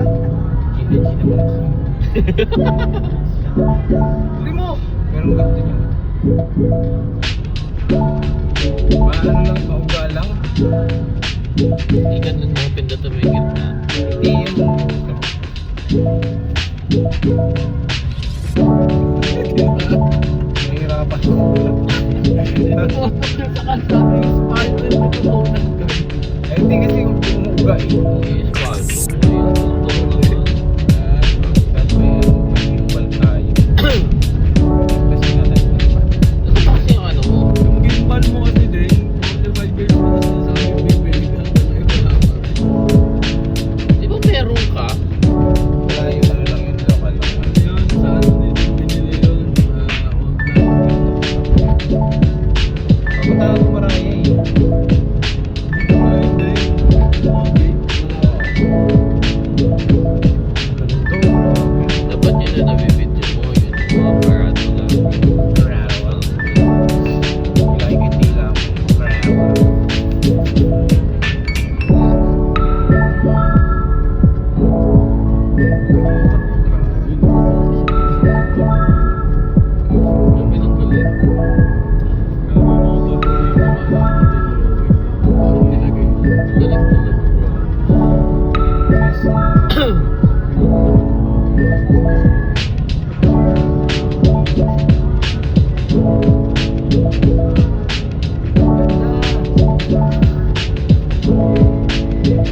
Ginaji naman. Huli mo! Meron ganito niya. Paano lang, mauga lang. Hindi ganun mo, pindot tumigil na. Hindi yung... Nahihirapan ko. Tapos yung sa kanta, yung spine rin mo tutunan ko. Eh, hindi kasi yung umuuga eh. Okay, spine. Yung tutunan naman. Kasi may gimbal tayo. Kasi nga tayo. Ano pa kasi yung ano mo? Yung gimbal mo kasi din, 45 years mo na sinasabi may peligan ka na wala pa rin. Di ba meron ka? Wala yun, ano lang yun, local lang. Yun, sa ano nito, binili yun. Papunta ako maraya eh. Dapat yun na nabibidyo mo. Yun yung mga parado lang. Travel. Like hindi lang. Travel. Yung pinagkulit. Galing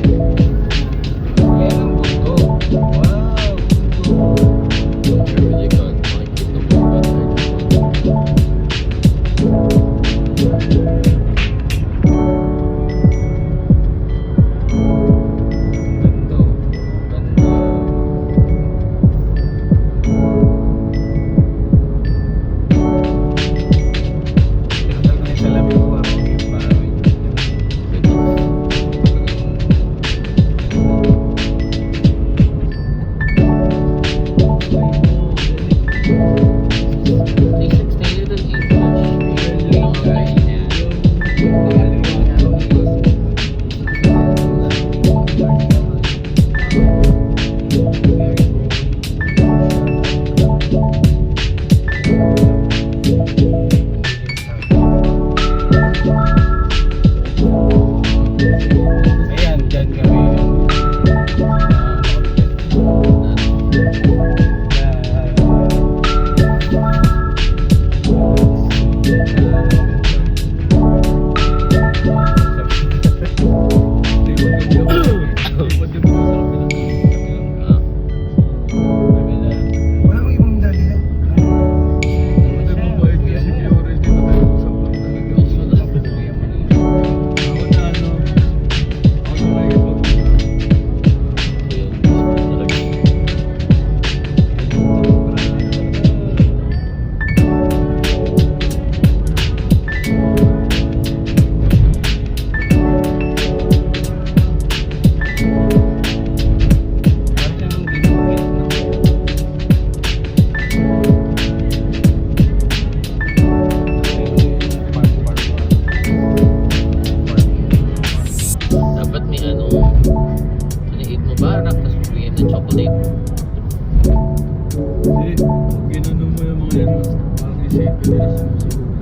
talaga. Yan ang buto. Wow. Really good. Makikita mo ba? Ganda. Ganda. Tinatag ko yung salamin ko. Ako yung parang Stay little English. Yung guy niya. Ayan, dyan kami. Wala ko ibang dali na. Dapat may ano, siniid mo ba? Tapos bigyan ng chocolate. Ginano mo yung mga yan, parang isipin nila sa ulam.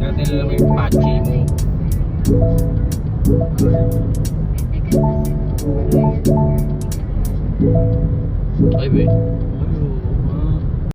Natin lang yung pachi mo. Ay, be. Ayun.